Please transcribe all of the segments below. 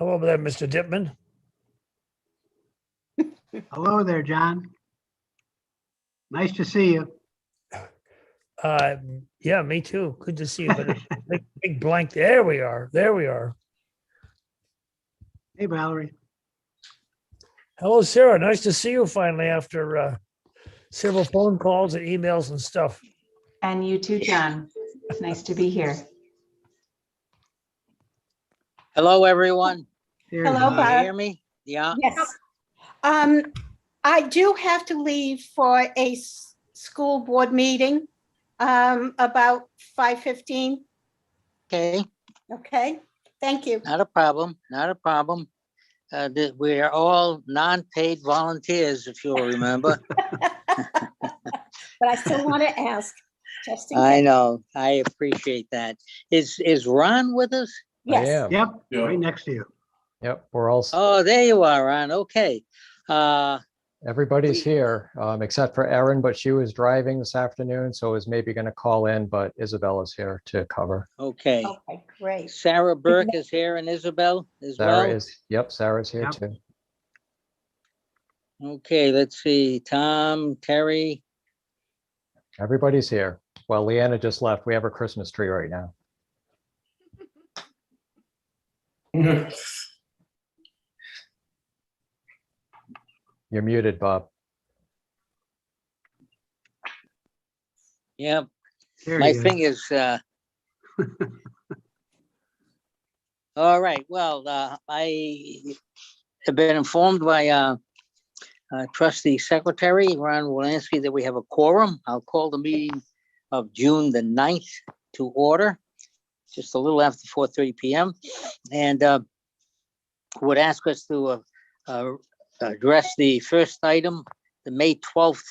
Hello there, Mr. Dipman. Hello there, John. Nice to see you. Yeah, me too. Good to see you. But a big blank. There we are. There we are. Hey, Valerie. Hello, Sarah. Nice to see you finally after several phone calls and emails and stuff. And you too, John. It's nice to be here. Hello, everyone. Here, Hello, John. Can you Bob. hear me? Yeah. Yes. I do have to leave for a school board meeting about 5:15. Okay. Okay, thank you. Not a problem. Not a problem. We are all non-paid volunteers, if you'll remember. But I still want to ask, just in I case. know. I appreciate that. Is Ron with us? Yes. I am. Yep, Yeah. right next to you. Yep, we're all, Oh, there you are, Ron. Okay. everybody's here, except for Erin, but she was driving this afternoon, so is maybe going to call in, but Isabella's here to cover. Okay. Okay, great. Sarah Burke is here and Isabel as Sarah well. is, yep, Sarah's here Yep. too. Okay, let's see. Tom, Terry. Everybody's here. Well, Leanna just left. We have a Christmas tree right now. You're muted, Bob. Yep. There My he is. thing is, all right, well, I have been informed by trustee secretary, Ron Wolanski, that we have a quorum. I'll call the meeting of June the 9th to order, just a little after 4:30 PM. And would ask us to address the first item, the May 12th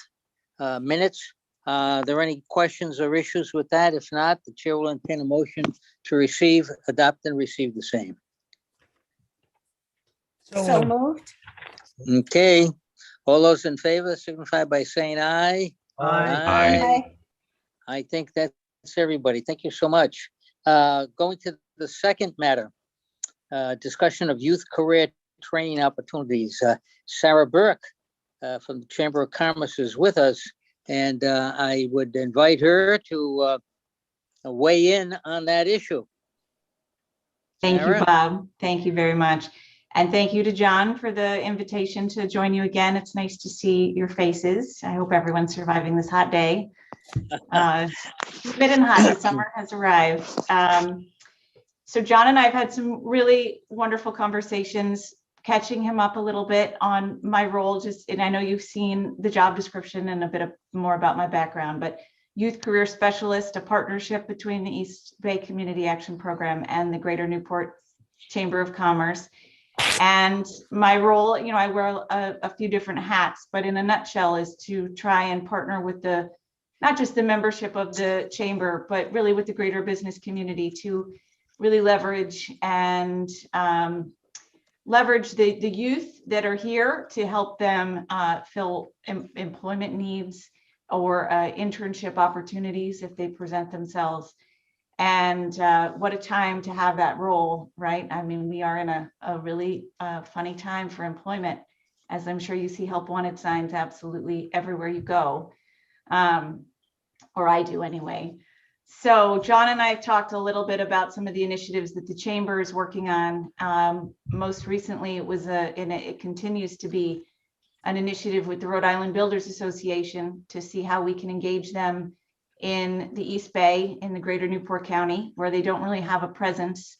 minutes. Are there any questions or issues with that? If not, the chair will entertain a motion to receive, adopt, and receive the same. So moved. Okay, all those in favor signify by saying aye. Aye. Aye. I think that's everybody. Thank you so much. Going to the second matter, discussion of youth career training opportunities. Sarah Burke from the Chamber of Commerce is with us, and I would invite her to weigh in on that issue. Thank you, Sarah? Bob. Thank you very much. And thank you to John for the invitation to join you again. It's nice to see your faces. I hope everyone's surviving this hot day. Humid and hot, the summer has arrived. So John and I have had some really wonderful conversations, catching him up a little bit on my role, and I know you've seen the job description and a bit more about my background, but Youth Career Specialist, a partnership between the East Bay Community Action Program and the Greater Newport Chamber of Commerce. And my role, I wear a few different hats, but in a nutshell is to try and partner with not just the membership of the chamber, but really with the greater business community to really leverage the youth that are here to help them fill employment needs or internship opportunities if they present themselves. And what a time to have that role, right? I mean, we are in a really funny time for employment, as I'm sure you see help wanted signs absolutely everywhere you go, or I do anyway. So John and I have talked a little bit about some of the initiatives that the chamber is working on. Most recently, it was it continues to be an initiative with the Rhode Island Builders Association to see how we can engage them in the East Bay, in the greater Newport County, where they don't really have a presence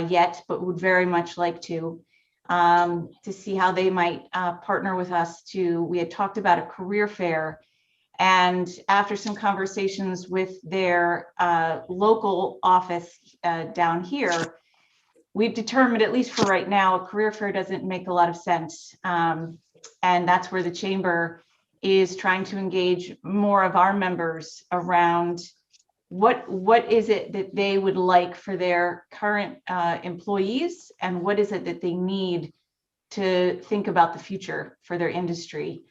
yet, but would very much like to see how they might partner with us we had talked about a career fair. And after some conversations with their local office down here, we've determined, at least for right now, a career fair doesn't make a lot of sense. And that's where the chamber is trying to engage more of our members around what is it that they would like for their current employees, and what is it that they need to think about the future for their industry.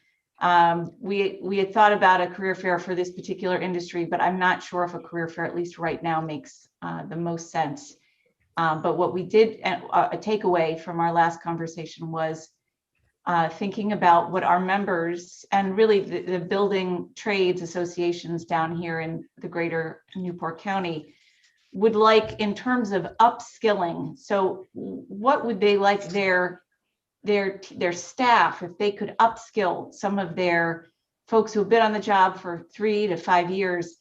We had thought about a career fair for this particular industry, but I'm not sure if a career fair, at least right now, makes the most sense. But what we did, a takeaway from our last conversation was thinking about what our members and really the building trades associations down here in the greater Newport County would like in terms of upskilling. So what would they like their staff, if they could upskill some of their folks who have been on the job for 3 to 5 years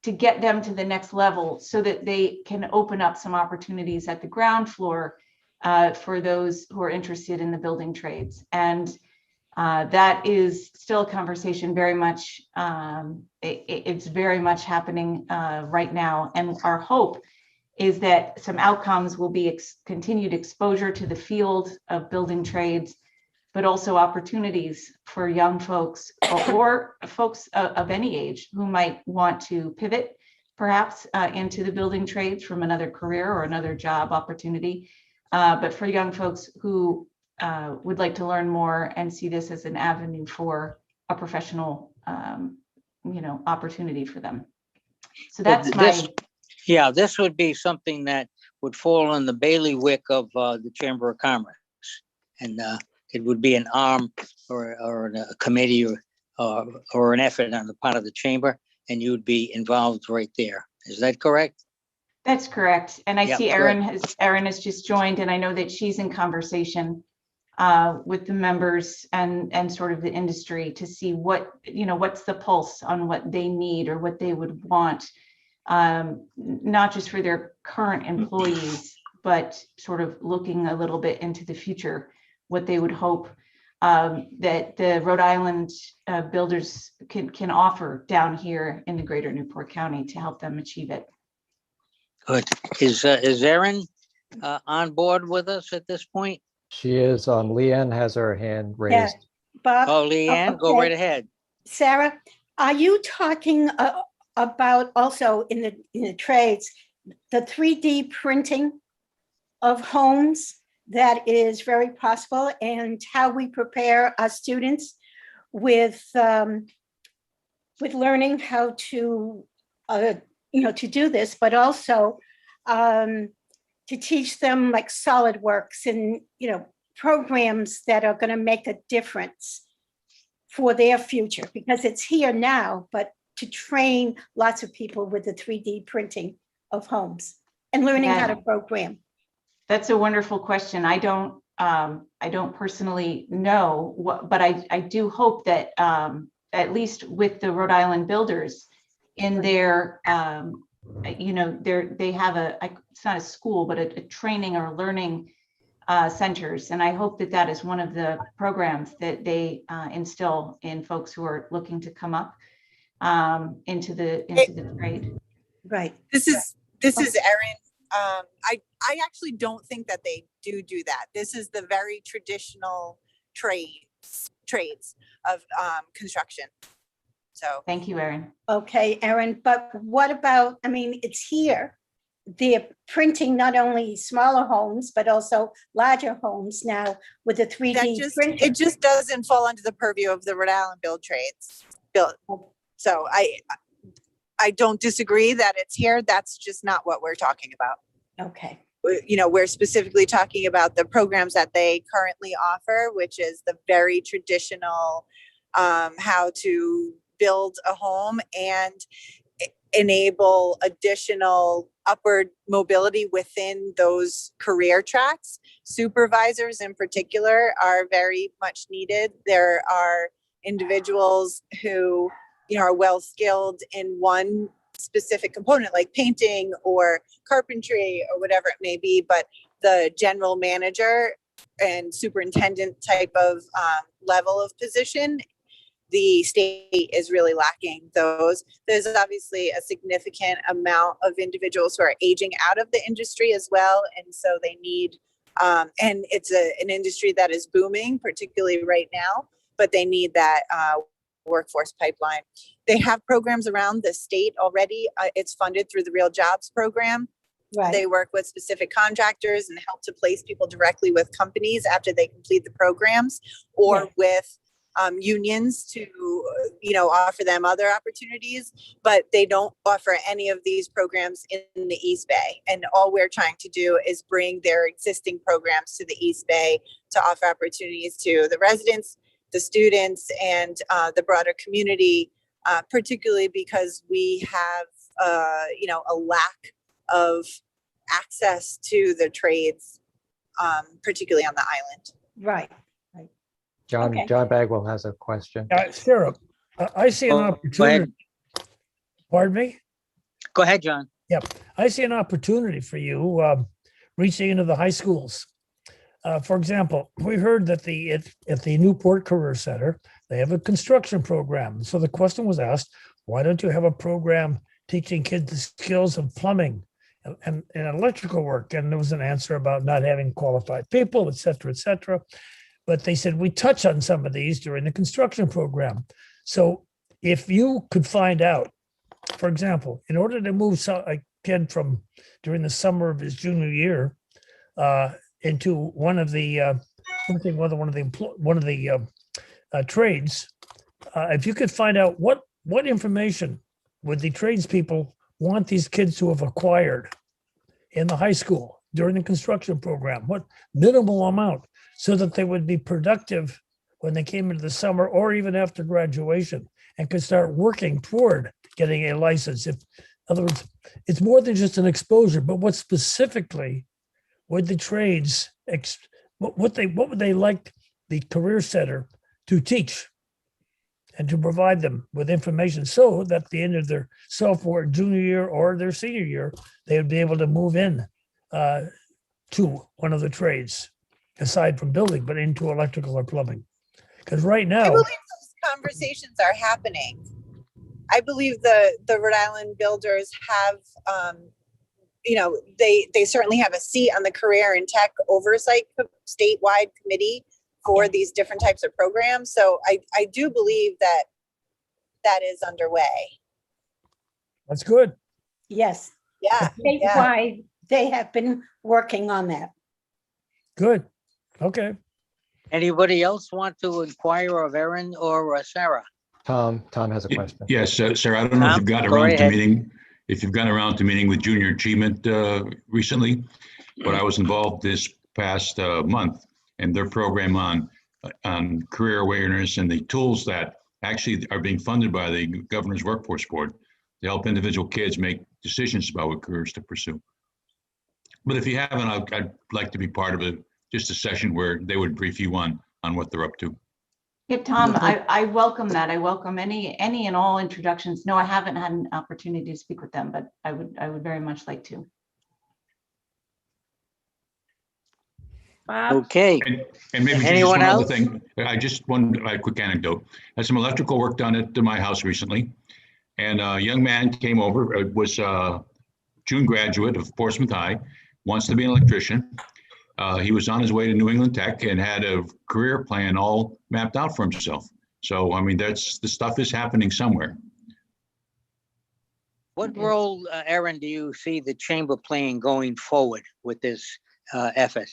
to get them to the next level so that they can open up some opportunities at the ground floor for those who are interested in the building trades. And that is still a conversation very much, it's very much happening right now. And our hope is that some outcomes will be continued exposure to the field of building trades, but also opportunities for young folks or folks of any age who might want to pivot perhaps into the building trades from another career or another job opportunity. But for young folks who would like to learn more and see this as an avenue for a professional, opportunity for them. So that's Yeah, this would be something that would fall in the bailiwick of the Chamber of Commerce. And it would be an arm or a committee or an effort on the part of the chamber, and you would be involved right there. Is that correct? That's correct. And I Yep, see good. Erin has just joined, and I know that she's in conversation with the members and sort of the industry to see what's the pulse on what they need or what they would want, not just for their current employees, but sort of looking a little bit into the future, what they would hope that the Rhode Island builders can offer down here in the greater Newport County to help them achieve it. Good. Is Erin on board with us at this point? She is, Leanne has her hand Yeah, raised. Bob. Oh, Leanne, go okay. right ahead. Sarah, are you talking about also in the trades, the 3D printing of homes that is very possible, and how we prepare our students with learning how to to do this, but also to teach them like SolidWorks and programs that are going to make a difference for their future, because it's here now, but to train lots of people with the 3D printing of homes and learning how to program. That's a wonderful question. I don't personally know what, but I do hope that at least with the Rhode Island builders in their, they have it's not a school, but a training or learning centers. And I hope that is one of the programs that they instill in folks who are looking to come up into the trade. Right. This is Erin. I actually don't think that they do that. This is the very traditional trades of construction. So thank you, Erin. Okay, Erin, but what about, it's here. They're printing not only smaller homes, but also larger homes now with the 3D printer. It just doesn't fall under the purview of the Rhode Island build trades. So I don't disagree that it's here. That's just not what we're talking about. Okay. We're specifically talking about the programs that they currently offer, which is the very traditional how to build a home and enable additional upward mobility within those career tracks. Supervisors in particular are very much needed. There are individuals who are well skilled in one specific component like painting or carpentry or whatever it may be, but the general manager and superintendent type of level of position, the state is really lacking those. There's obviously a significant amount of individuals who are aging out of the industry as well, and so they need and it's an industry that is booming, particularly right now, but they need that workforce pipeline. They have programs around the state already. It's funded through the Real Jobs program. Right. They work with specific contractors and help to place people directly with companies after they complete the programs, or with unions to, offer them other opportunities, but they don't offer any of these programs in the East Bay. And all we're trying to do is bring their existing programs to the East Bay to offer opportunities to the residents, the students, and the broader community, particularly because we have, a lack of access to the trades, particularly on the island. Right. John Okay. Bagwell has a question. Sarah, I see an Go ahead. opportunity. Pardon me? Go ahead, John. I see an opportunity for you reaching into the high schools. For example, we heard that at the Newport Career Center, they have a construction program. So the question was asked, why don't you have a program teaching kids the skills of plumbing and electrical work? And there was an answer about not having qualified people, et cetera, et cetera. But they said, we touch on some of these during the construction program. So if you could find out, for example, in order to move a kid from during the summer of his junior year into one of the trades, if you could find out what information would the tradespeople want these kids to have acquired in the high school during the construction program, what minimal amount, so that they would be productive when they came into the summer or even after graduation and could start working toward getting a license. In other words, it's more than just an exposure, but what specifically would the trades, what would they like the Career Center to teach and to provide them with information so that at the end of their sophomore, junior year, or their senior year, they would be able to move in to one of the trades, aside from building, but into electrical or plumbing. Because right I now, believe those conversations are happening. I believe the Rhode Island builders have, they certainly have a seat on the career and tech oversight statewide committee for these different types of programs. So I do believe that is underway. that's good. Yes. Yeah. Yeah. Statewide, they have been working on that. Good. Okay. Anybody else want to inquire of Erin or Sarah? Tom has a question. Yes, Sarah, I don't know if Tom, you've gotten go around right to ahead. meeting with Junior Achievement recently, but I was involved this past month in their program on career awareness and the tools that actually are being funded by the Governor's Workforce Board to help individual kids make decisions about what careers to pursue. But if you haven't, I'd like to be part of just a session where they would brief you on what they're up to. Yeah, Tom, I welcome that. I welcome any and all introductions. No, I haven't had an opportunity to speak with them, but I would very much like to. Bob? Okay, And maybe just Anyone one other else? thing, one quick anecdote. I had some electrical work done at my house recently. And a young man came over, was a June graduate of Portsmouth High, wants to be an electrician. He was on his way to New England Tech and had a career plan all mapped out for himself. So, I mean, the stuff is happening somewhere. what role, Erin, do you see the chamber playing going forward with this effort?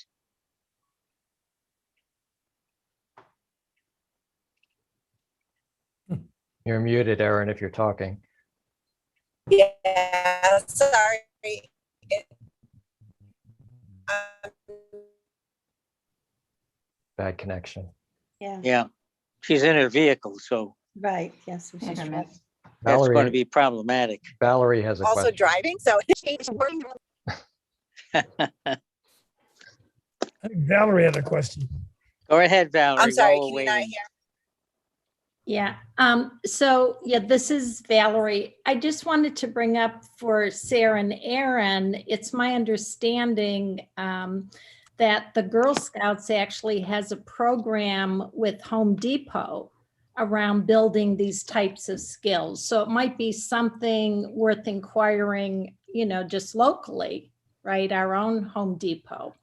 You're muted, Erin, if you're talking. Yeah. Sorry. Bad connection. Yeah, Yeah, she's in her vehicle, so right. Yes. we Hit or should miss. try. that's going to Valerie, be problematic. Valerie has a Also question. driving, so I think Valerie had a question. Go ahead, Valerie. I'm sorry, while can we're you not waiting. hear? Yeah. This is Valerie. I just wanted to bring up for Sarah and Aaron, it's my understanding that the Girl Scouts actually has a program with Home Depot around building these types of skills. So it might be something worth inquiring, just locally, right? Our own Home Depot.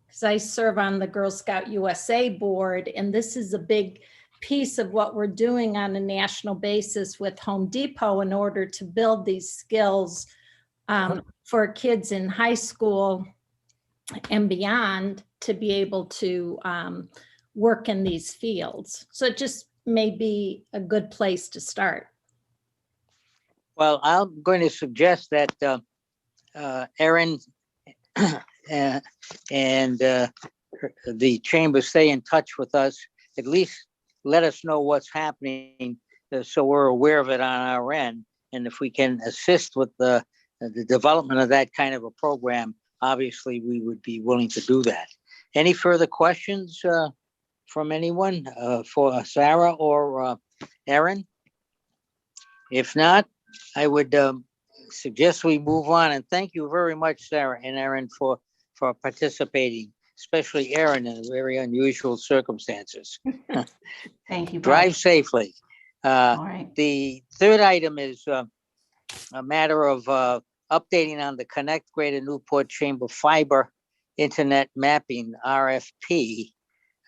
Because I serve on the Girl Scout USA board, and this is a big piece of what we're doing on a national basis with Home Depot in order to build these skills for kids in high school and beyond to be able to work in these fields. So it just may be a good place to start. Well, I'm going to suggest that Erin and the chamber stay in touch with us. At least let us know what's happening, so we're aware of it on our end. And if we can assist with the development of that kind of a program, obviously we would be willing to do that. Any further questions from anyone for Sarah or Erin? If not, I would suggest we move on, and thank you very much, Sarah and Erin, for participating, especially Erin in very unusual circumstances. Thank you, Bob. Drive safely. All right. The third item is a matter of updating on the Connect Greater Newport Chamber Fiber Internet Mapping RFP.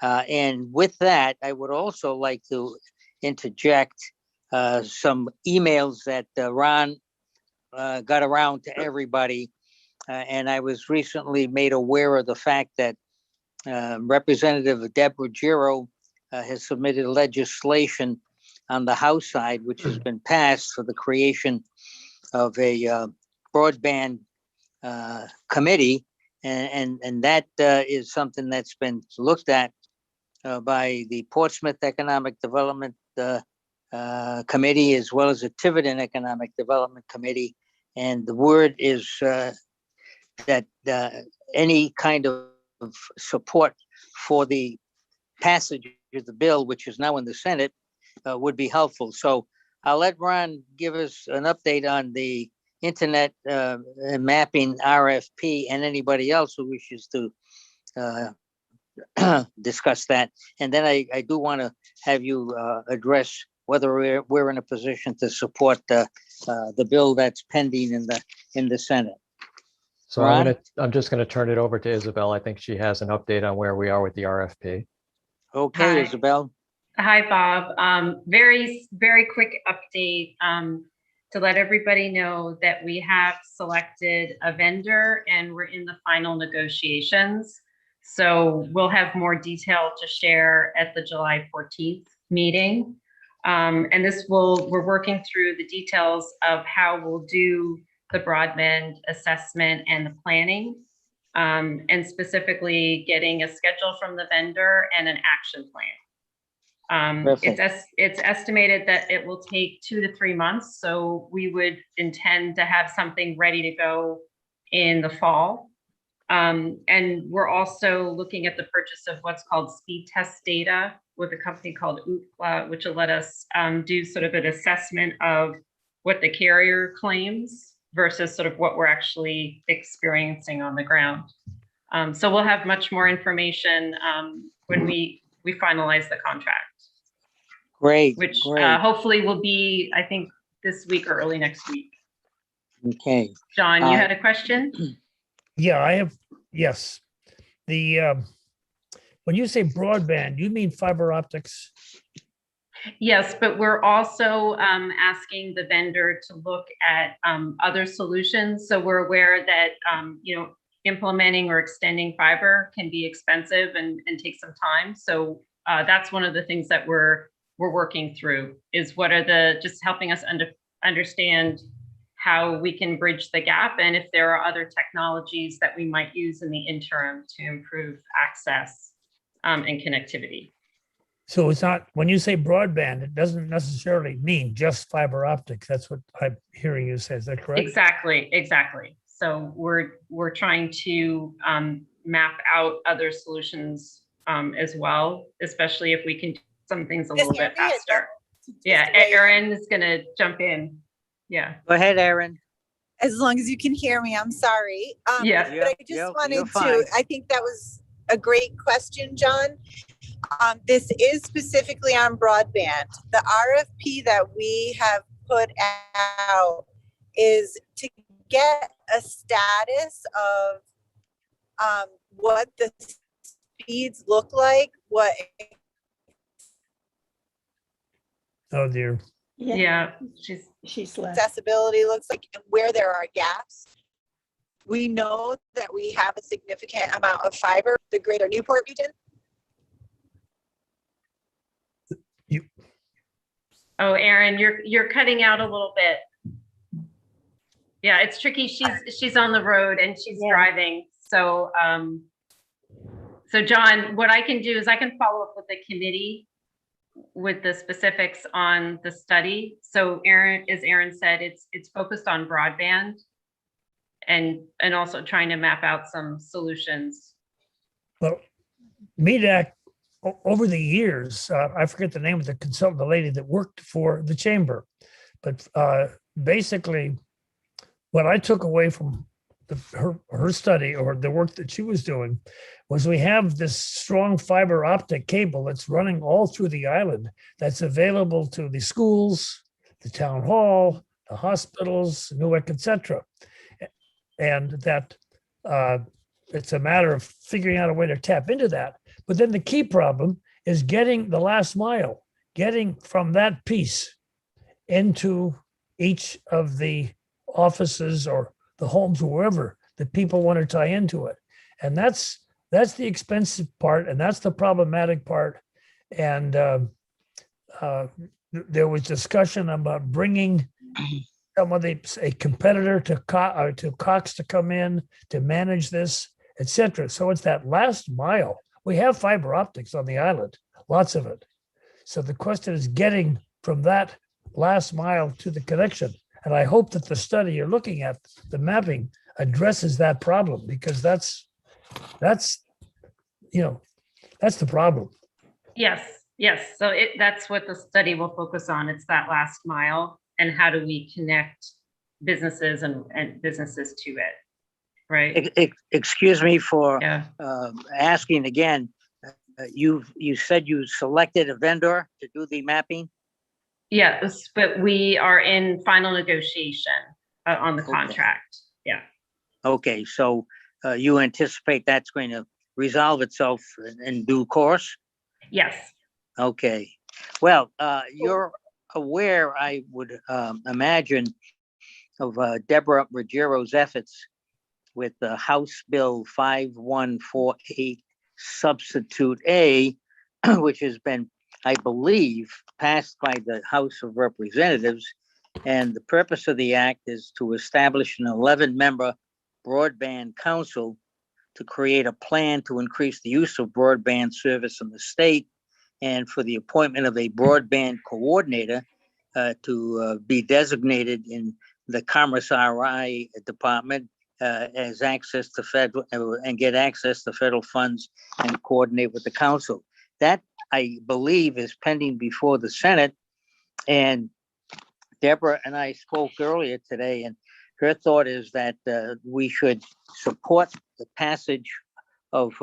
And with that, I would also like to interject some emails that Ron got around to everybody. And I was recently made aware of the fact that Representative Deborah Giro has submitted legislation on the House side, which has been passed for the creation of a broadband committee. And that is something that's been looked at by the Portsmouth Economic Development Committee, as well as the Tiverton Economic Development Committee. And the word is that any kind of support for the passage of the bill, which is now in the Senate, would be helpful. So I'll let Ron give us an update on the internet mapping RFP and anybody else who wishes to discuss that. And then I do want to have you address whether we're in a position to support the bill that's pending in the Senate. So Ron? I'm just gonna turn it over to Isabel. I think she has an update on where we are with the RFP. Okay, Hi. Isabel. Hi, Bob. Very, very quick update to let everybody know that we have selected a vendor and we're in the final negotiations. So we'll have more detail to share at the July 14th meeting. And we're working through the details of how we'll do the broadband assessment and the planning, and specifically getting a schedule from the vendor and an action plan. It's estimated that it will take 2 to 3 months. So we would intend to have something ready to go in the fall. And we're also looking at the purchase of what's called speed test data with a company called Ookla, which will let us do sort of an assessment of what the carrier claims versus sort of what we're actually experiencing on the ground. So we'll have much more information when we finalize the contract. Great. Which great. hopefully will be, I think, this week or early next week. Okay. John, you had a question? Yeah, I have, yes. When you say broadband, you mean fiber optics? Yes, but we're also asking the vendor to look at other solutions. So we're aware that, implementing or extending fiber can be expensive and take some time. So that's one of the things that we're working through, is what are just helping us understand how we can bridge the gap, and if there are other technologies that we might use in the interim to improve access and connectivity. So it's not, when you say broadband, it doesn't necessarily mean just fiber optics. That's what I'm hearing you say. Is that correct? Exactly. So we're trying to map out other solutions as well, especially if we can do some things a little bit faster. Yeah, Erin is gonna jump in. Yeah. Go ahead, Erin. As long as you can hear me, I'm sorry. Yes. But I just wanted to, I think that was a great question, John. This is specifically on broadband. The RFP that we have put out is to get a status of what the speeds look like, what Oh, dear. Yeah. She's left. accessibility looks like, and where there are gaps. We know that we have a significant amount of fiber, the greater Newport region. Oh, Erin, you're cutting out a little bit. Yeah, it's tricky. She's on the road and she's Yeah. driving. So, so John, what I can do is I can follow up with the committee with the specifics on the study. So Erin, as Erin said, it's focused on broadband and also trying to map out some solutions. Well, MEDAC, over the years, I forget the name of the consultant, the lady that worked for the chamber, but basically, what I took away from her study or the work that she was doing was we have this strong fiber optic cable that's running all through the island that's available to the schools, the town hall, the hospitals, Newark, etc. And that it's a matter of figuring out a way to tap into that. But then the key problem is getting the last mile, getting from that piece into each of the offices or the homes or wherever the people want to tie into it. And that's the expensive part, and that's the problematic part. And there was discussion about bringing a competitor to Cox to come in to manage this, etc. So it's that last mile. We have fiber optics on the island, lots of it. So the question is getting from that last mile to the connection. And I hope that the study you're looking at, the mapping, addresses that problem, because that's the problem. Yes. So that's what the study will focus on. It's that last mile and how do we connect businesses and businesses to it, right? Excuse me for Yeah. asking again. You said you selected a vendor to do the mapping? Yes, but we are in final negotiation on the Okay. contract. Yeah. Okay, so you anticipate that's going to resolve itself in due course? Yes. Okay, well, you're aware, I would imagine, of Deborah Ruggiero's efforts with the House Bill 5148 Substitute A, which has been, I believe, passed by the House of Representatives. And the purpose of the act is to establish an 11-member broadband council to create a plan to increase the use of broadband service in the state, and for the appointment of a broadband coordinator to be designated in the Commerce RI department as access to federal and get access to federal funds and coordinate with the council. That, I believe, is pending before the Senate. And Deborah and I spoke earlier today, and her thought is that we should support the passage of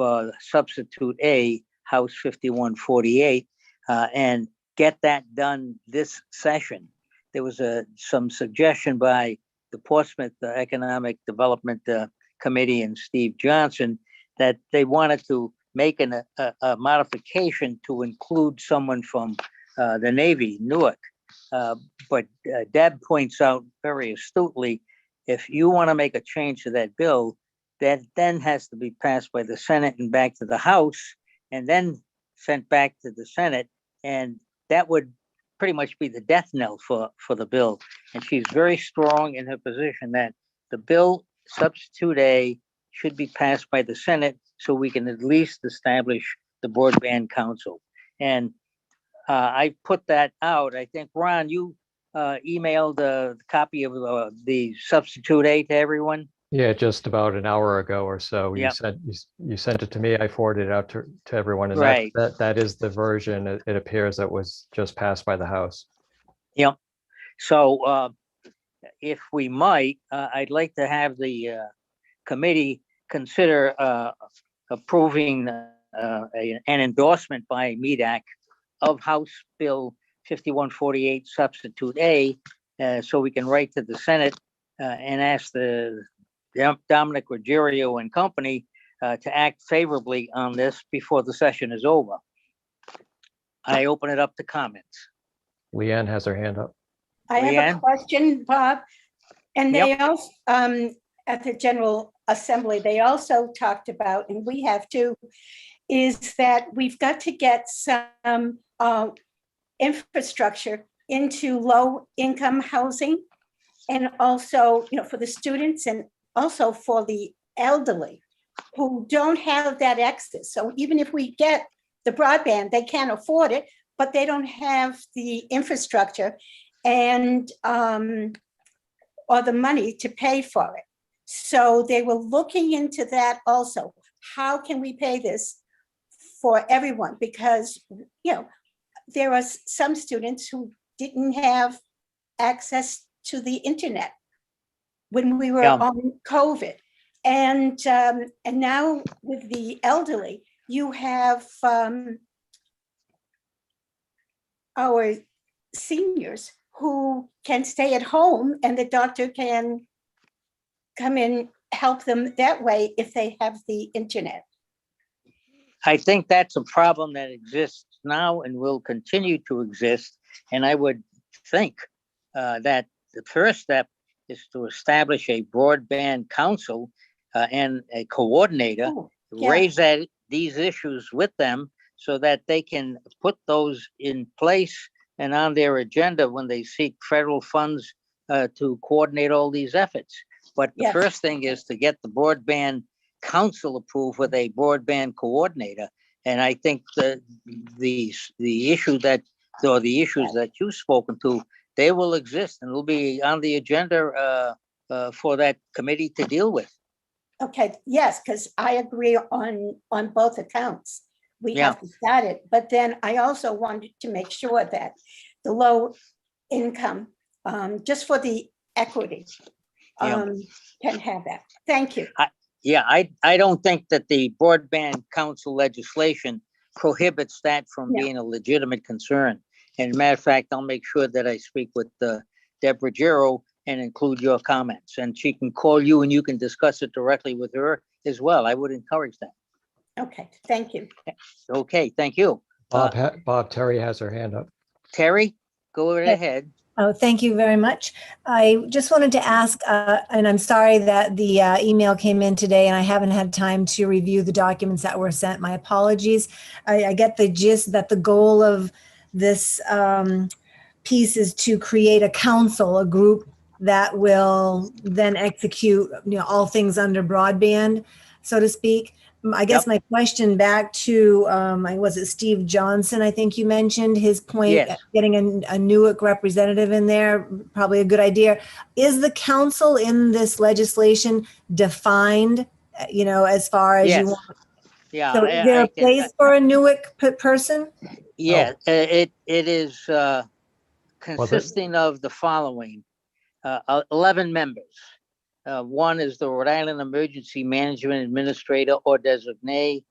Substitute A, House 5148, and get that done this session. There was some suggestion by the Portsmouth Economic Development Committee and Steve Johnson that they wanted to make a modification to include someone from the Navy, Newark. But Deb points out very astutely, if you want to make a change to that bill, that then has to be passed by the Senate and back to the House, and then sent back to the Senate. And that would pretty much be the death knell for the bill. And she's very strong in her position that the bill Substitute A should be passed by the Senate so we can at least establish the broadband council. And I put that out. I think, Ron, you emailed a copy of the Substitute A to everyone? Yeah, just about an hour ago or so. Yep. You sent it to me. I forwarded it out to everyone, and Right. that is the version, it appears, that was just passed by the House. Yep. So if we might, I'd like to have the committee consider approving an endorsement by MEDAC of House Bill 5148 Substitute A, so we can write to the Senate and ask the Dominic Ruggiero and company to act favorably on this before the session is over. I open it up to comments. Leanne has her hand up. I have a Leanne? question, Bob. And they Yep. also, at the General Assembly, they also talked about, and we have too, is that we've got to get some infrastructure into low-income housing, and also, for the students and also for the elderly who don't have that access. So even if we get the broadband, they can't afford it, but they don't have the infrastructure and or the money to pay for it. So they were looking into that also. How can we pay this for everyone? Because, there are some students who didn't have access to the internet when we were Yeah. on COVID. And now with the elderly, you have our seniors who can stay at home and the doctor can come in, help them that way if they have the internet. I think that's a problem that exists now and will continue to exist. And I would think that the first step is to establish a broadband council and a coordinator, Oh, yeah. raise these issues with them so that they can put those in place and on their agenda when they seek federal funds to coordinate all these efforts. But the Yes. first thing is to get the broadband council approved with a broadband coordinator. And I think the issue that, or the issues that you've spoken to, they will exist and will be on the agenda for that committee to deal with. Okay, yes, because I agree on both accounts. We Yeah. have to start it, but then I also wanted to make sure that the low income, just for the equity, Yeah. can have that. Thank you. Yeah, I don't think that the broadband council legislation prohibits that from No. being a legitimate concern. And matter of fact, I'll make sure that I speak with Deborah Giro and include your comments, and she can call you and you can discuss it directly with her as well. I would encourage that. Okay, thank you. Okay, thank you. Bob, Terry has her hand up. Terry, go right Yes. ahead. Oh, thank you very much. I just wanted to ask, and I'm sorry that the email came in today and I haven't had time to review the documents that were sent. My apologies. I get the gist that the goal of this piece is to create a council, a group that will then execute, all things under broadband, so to speak. I guess Yep. my question back to, was it Steve Johnson? I think you mentioned his point, Yes. getting a Newark representative in there, probably a good idea. Is the council in this legislation defined, as far as Yes. you want? Yeah. So is there a place for a Newark person? Yeah, it is consisting of the following, 11 members. One is the Rhode Island Emergency Management Administrator or designee.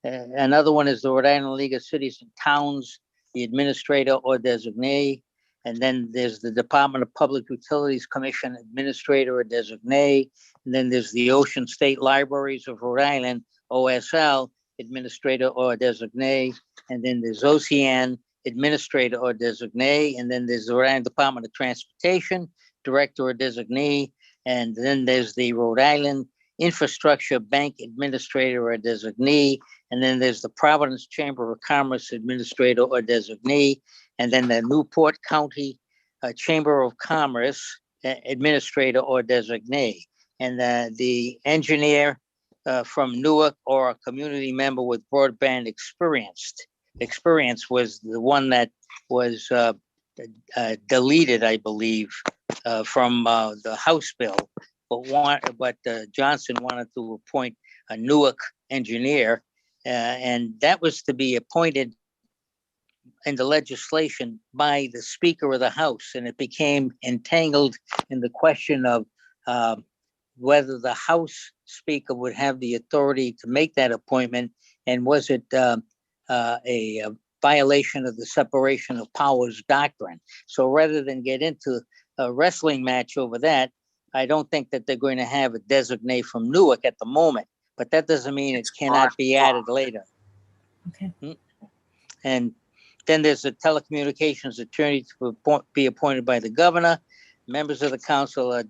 Another one is the Rhode Island League of Cities and Towns, the Administrator or designee. And then there's the Department of Public Utilities Commission Administrator or designee. And then there's the Ocean State Libraries of Rhode Island, OSL, Administrator or designee. And then there's OCN, Administrator or designee. And then there's the Rhode Island Department of Transportation, Director or designee. And then there's the Rhode Island Infrastructure Bank Administrator or designee. And then there's the Providence Chamber of Commerce Administrator or designee. And then the Newport County Chamber of Commerce Administrator or designee. And the engineer from Newark or a community member with broadband experience was the one that was deleted, I believe, from the House bill, but Johnson wanted to appoint a Newark engineer, and that was to be appointed in the legislation by the Speaker of the House, and it became entangled in the question of whether the House Speaker would have the authority to make that appointment, and was it a violation of the separation of powers doctrine. So rather than get into a wrestling match over that, I don't think that they're going to have a designate from Newark at the moment, but that doesn't mean it cannot be added later. Okay. And then there's a telecommunications attorney to be appointed by the governor. Members of the council are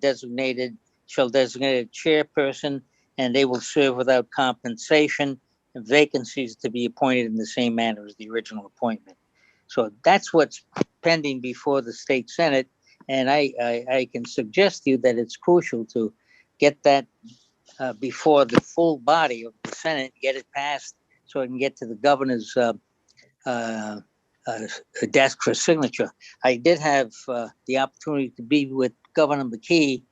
shall designate a chairperson, and they will serve without compensation. And vacancies to be appointed in the same manner as the original appointment. So that's what's pending before the state Senate. And I can suggest to you that it's crucial to get that before the full body of the Senate, get it passed so it can get to the governor's desk for signature. I did have the opportunity to be with Governor McKee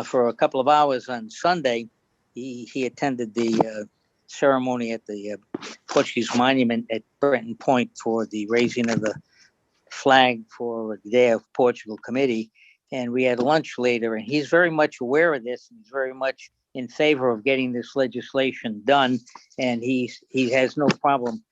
for a couple of hours on Sunday. He attended the ceremony at the Portuguese Monument at Brenton Point for the raising of the flag for the Day of Portugal Committee. And we had lunch later, and he's very much aware of this. And he's very much in favor of getting this legislation done. And he has no problem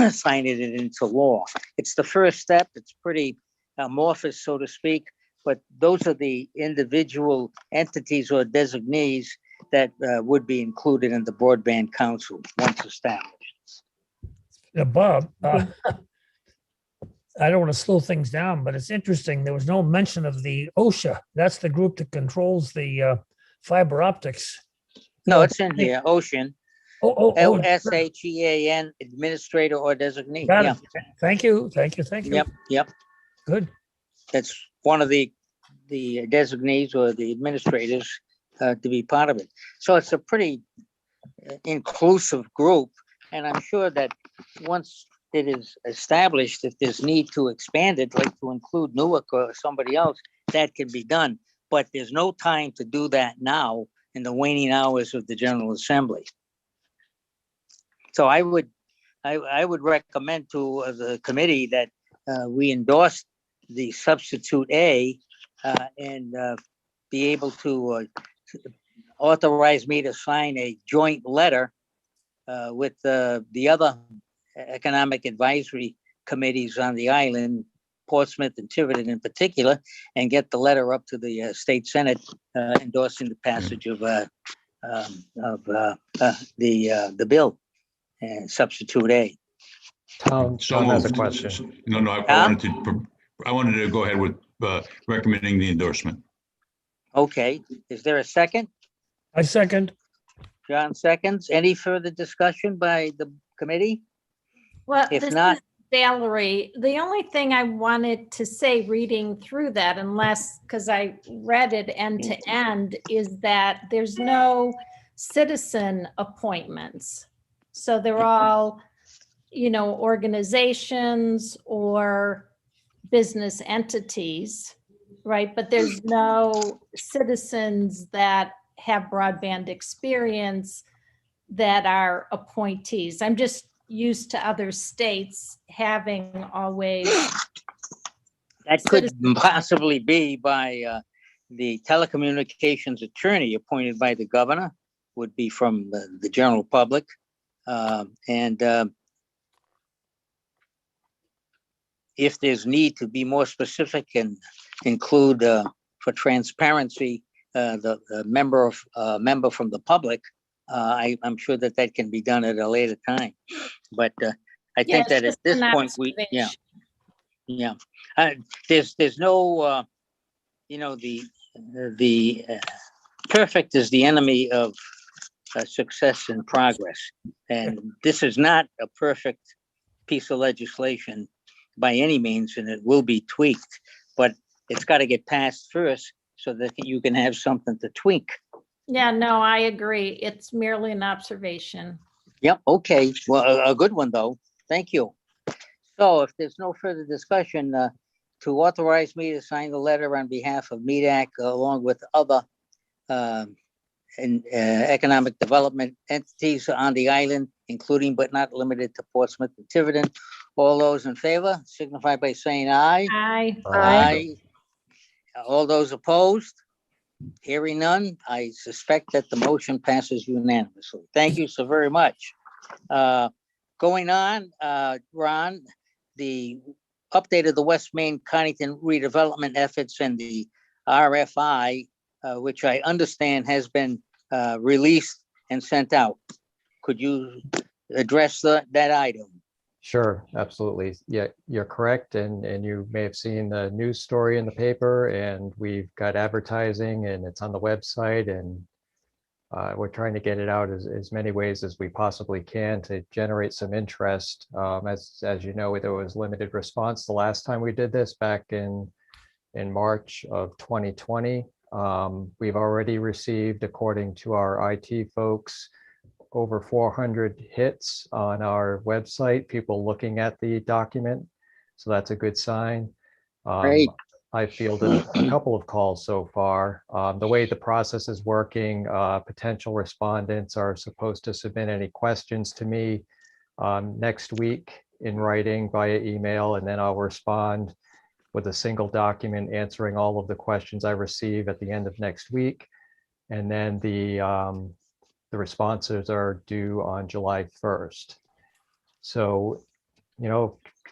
signing it into law. It's the first step. It's pretty amorphous, so to speak, but those are the individual entities or designees that would be included in the Broadband Council once established. Bob, I don't want to slow things down, but it's interesting. There was no mention of the OSHA. That's the group that controls the fiber optics. No, it's in here, Ocean, Oh, OSHEAN, administrator or designee. got Yeah, it. Thank you. yep. Good. That's one of the designees or the administrators to be part of it. So it's a pretty inclusive group. And I'm sure that once it is established, if there's need to expand it, like to include Newark or somebody else, that can be done. But there's no time to do that now in the waning hours of the General Assembly. So I would recommend to the committee that we endorse the substitute A and be able to authorize me to sign a joint letter with the other economic advisory committees on the island, Portsmouth and Tiverton in particular, and get the letter up to the state Senate endorsing the passage of the bill and substitute A. Tom So has a moved. question. No, I wanted to go ahead with recommending the endorsement. Okay, is there a second? I second. John seconds. Any further discussion by the committee? Well, If this not- is Valerie. The only thing I wanted to say reading through that, because I read it end to end, is that there's no citizen appointments. So they're all, organizations or business entities, right? But there's no citizens that have broadband experience that are appointees. I'm just used to other states having always. That could possibly be by the telecommunications attorney appointed by the governor, would be from the general public. And if there's need to be more specific and include for transparency, the member from the public, I'm sure that can be done at a later time. But I think that at this point, there's no, the perfect is the enemy of success and progress. And this is not a perfect piece of legislation by any means, and it will be tweaked, but it's got to get passed first so that you can have something to tweak. Yeah, no, I agree. It's merely an observation. Yep. Okay. Well, a good one though. Thank you. So if there's no further discussion, to authorize me to sign the letter on behalf of MEDAC along with other economic development entities on the island, including but not limited to Portsmouth and Tiverton. All those in favor signify by saying aye. Aye. Aye. All those opposed? Hearing none, I suspect that the motion passes unanimously. Thank you so very much. Going on, Ron, the update of the West Main Connington redevelopment efforts and the RFI, which I understand has been released and sent out. Could you address that item? Sure, absolutely. Yeah, you're correct. And you may have seen the news story in the paper, and we've got advertising and it's on the website, and we're trying to get it out as many ways as we possibly can to generate some interest. As you know, there was limited response the last time we did this back in March of 2020. We've already received, according to our IT folks, over 400 hits on our website, people looking at the document. So that's a good sign. Great. I fielded a couple of calls so far. The way the process is working, potential respondents are supposed to submit any questions to me next week in writing via email, and then I'll respond with a single document answering all of the questions I receive at the end of next week. And then the responses are due on July 1st. So,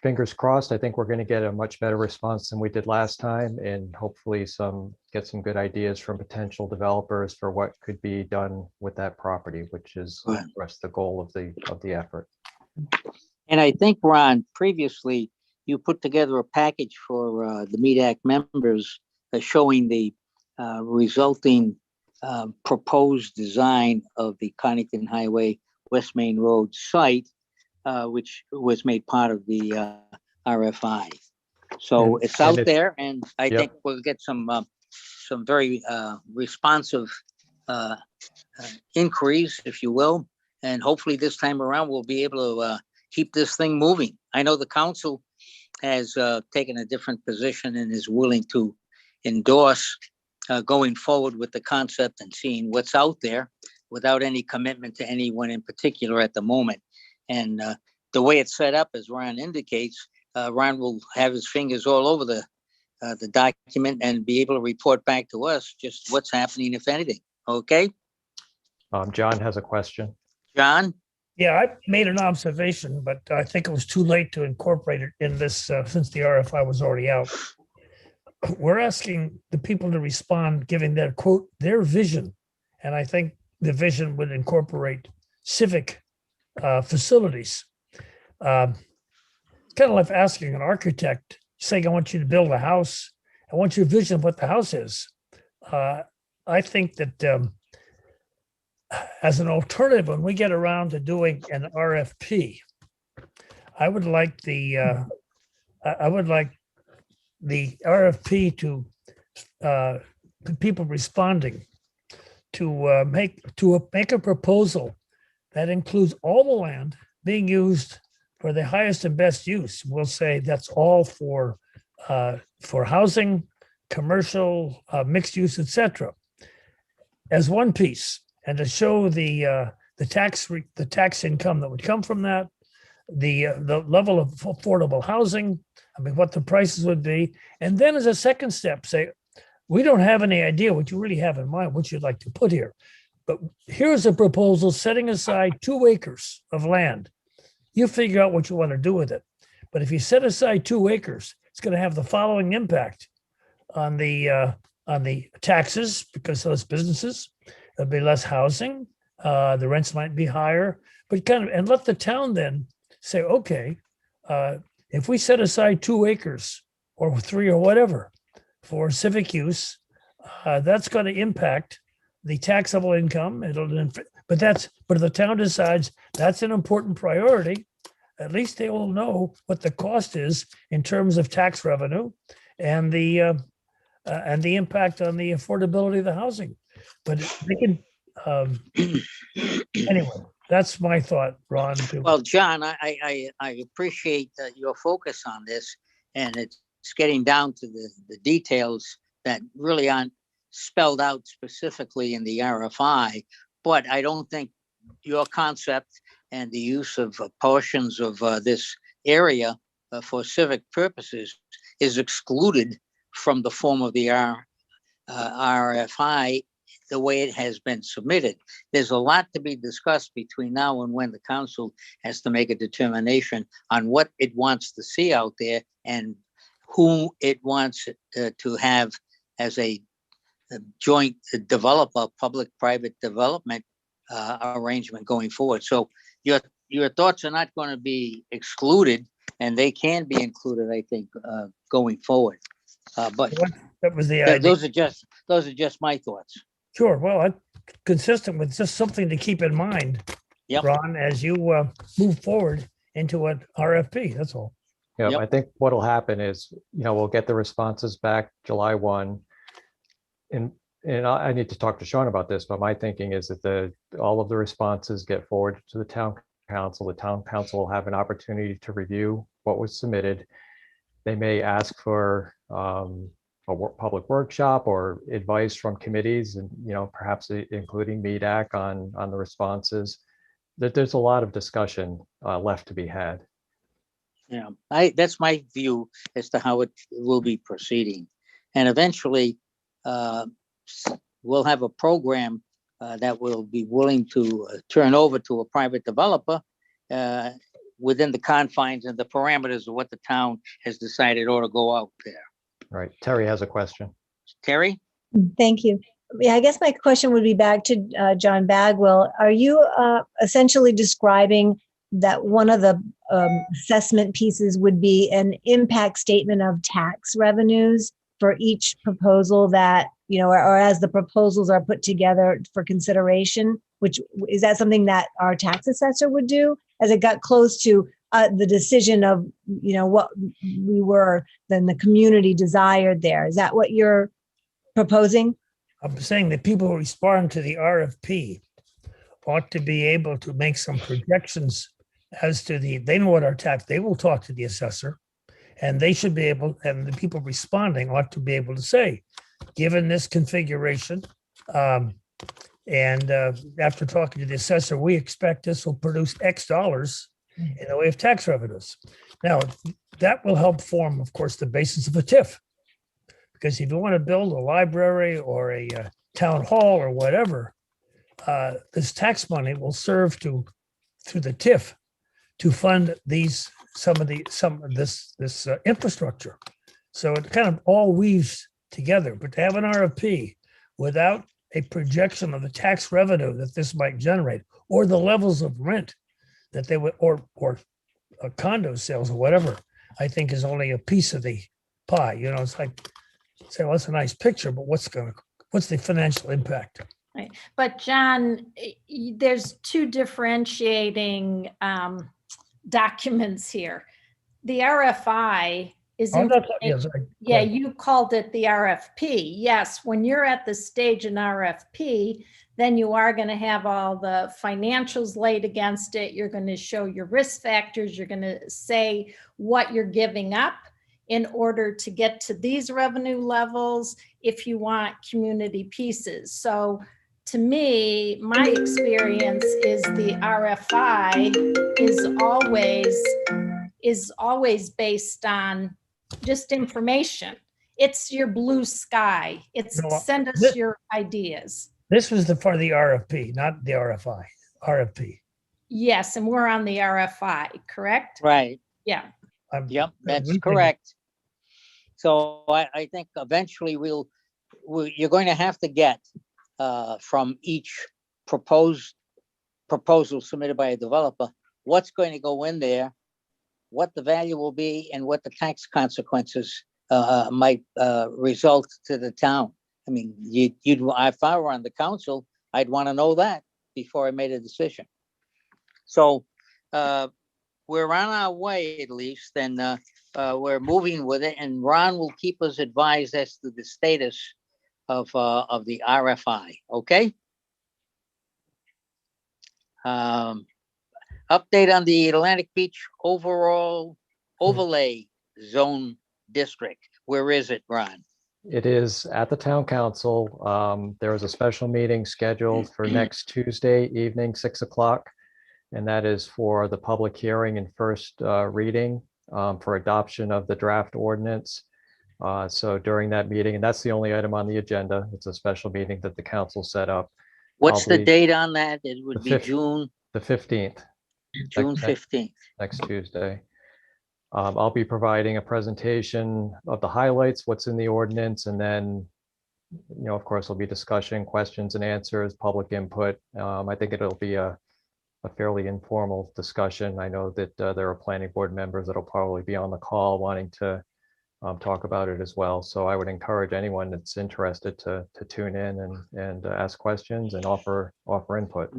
fingers crossed, I think we're going to get a much better response than we did last time, and hopefully get some good ideas from potential developers for what could be done with that property, which is of course the goal of the effort. And I think, Ron, previously you put together a package for the MEDAC members showing the resulting proposed design of the Connington Highway West Main Road site, which was made part of the RFI. So it's out there, and I think we'll get some very responsive inquiries, if you will. And hopefully this time around, we'll be able to keep this thing moving. I know the council has taken a different position and is willing to endorse going forward with the concept and seeing what's out there without any commitment to anyone in particular at the moment. And the way it's set up, as Ron indicates, Ron will have his fingers all over the document and be able to report back to us just what's happening, if anything. Okay? John has a question. John? Yeah, I made an observation, but I think it was too late to incorporate it in this since the RFI was already out. We're asking the people to respond, giving their quote, their vision. And I think the vision would incorporate civic facilities. Kind of like asking an architect, saying, I want you to build a house. I want your vision of what the house is. I think that as an alternative, when we get around to doing an RFP, I would like the RFP to people responding to make a proposal that includes all the land being used for the highest and best use. We'll say that's all for housing, commercial, mixed use, etc. As one piece, and to show the tax income that would come from that, the level of affordable housing, I mean, what the prices would be. And then as a second step, say, we don't have any idea what you really have in mind, what you'd like to put here. But here's a proposal setting aside 2 acres of land. You figure out what you want to do with it. But if you set aside 2 acres, it's going to have the following impact on the taxes, because of those businesses. There'll be less housing. The rents might be higher, but and let the town then say, okay, if we set aside 2 acres or 3 or whatever for civic use, that's going to impact the taxable income. But if the town decides that's an important priority, at least they will know what the cost is in terms of tax revenue and the impact on the affordability of the housing. But they can, anyway, that's my thought, Ron. Well, John, I appreciate your focus on this, and it's getting down to the details that really aren't spelled out specifically in the RFI. But I don't think your concept and the use of portions of this area for civic purposes is excluded from the form of the RFI the way it has been submitted. There's a lot to be discussed between now and when the council has to make a determination on what it wants to see out there and who it wants to have as a joint developer, public-private development arrangement going forward. So your thoughts are not going to be excluded, and they can be included, I think, going forward. But that was the idea. those are just my thoughts. Sure. Well, consistent with just something to keep in mind, Yep. Ron, as you move forward into an RFP. That's all. Yeah, Yep. I think what'll happen is, we'll get the responses back July 1. And I need to talk to Sean about this, but my thinking is that all of the responses get forwarded to the town council. The town council will have an opportunity to review what was submitted. They may ask for public workshop or advice from committees, and perhaps including MEDAC on the responses. That there's a lot of discussion left to be had. Yeah, that's my view as to how it will be proceeding. And eventually, we'll have a program that will be willing to turn over to a private developer within the confines and the parameters of what the town has decided ought to go out there. Right. Terry has a question. Terry? Thank you. Yeah, I guess my question would be back to John Bagwell. Are you essentially describing that one of the assessment pieces would be an impact statement of tax revenues for each proposal that, or as the proposals are put together for consideration, which is that something that our tax assessor would do as it got close to the decision of, what then the community desired there? Is that what you're proposing? I'm saying that people who respond to the RFP ought to be able to make some projections as to they know what our tax, they will talk to the assessor, and they should be able, and the people responding ought to be able to say, given this configuration, and after talking to the assessor, we expect this will produce X dollars in the way of tax revenues. Now, that will help form, of course, the basis of a TIF. Because if you want to build a library or a town hall or whatever, this tax money will serve through the TIF to fund some of this infrastructure. So it kind of all weaves together. But to have an RFP without a projection of the tax revenue that this might generate, or the levels of rent that they would, or condo sales or whatever, I think is only a piece of the pie. It's like, say, well, that's a nice picture, but what's the financial impact? Right. But John, there's two differentiating documents here. The RFI is, you called it the RFP. Yes, when you're at the stage in RFP, then you are going to have all the financials laid against it. You're going to show your risk factors. You're going to say what you're giving up in order to get to these revenue levels if you want community pieces. So to me, my experience is the RFI is always based on just information. It's your blue sky. It's send us your ideas. This was for the RFP, not the RFI. RFP. Yes, and we're on the RFI, correct? Right. Yeah. Yep, that's correct. So I think eventually you're going to have to get from each proposal submitted by a developer, what's going to go in there, what the value will be, and what the tax consequences might result to the town. I mean, if I were on the council, I'd want to know that before I made a decision. So we're on our way, at least, and we're moving with it. And Ron will keep us advised as to the status of the RFI. Okay. Update on the Atlantic Beach overlay zone district. Where is it, Ron? It is at the town council. There is a special meeting scheduled for next Tuesday evening, 6 o'clock. And that is for the public hearing and first reading for adoption of the draft ordinance. So during that meeting, and that's the only item on the agenda, it's a special meeting that the council set up. What's the date on that? It would be June. The 15th. June 15th. Next Tuesday. I'll be providing a presentation of the highlights, what's in the ordinance, and then, of course, there'll be discussion, questions and answers, public input. I think it'll be a fairly informal discussion. I know that there are planning board members that'll probably be on the call wanting to talk about it as well. So I would encourage anyone that's interested to tune in and ask questions and offer input.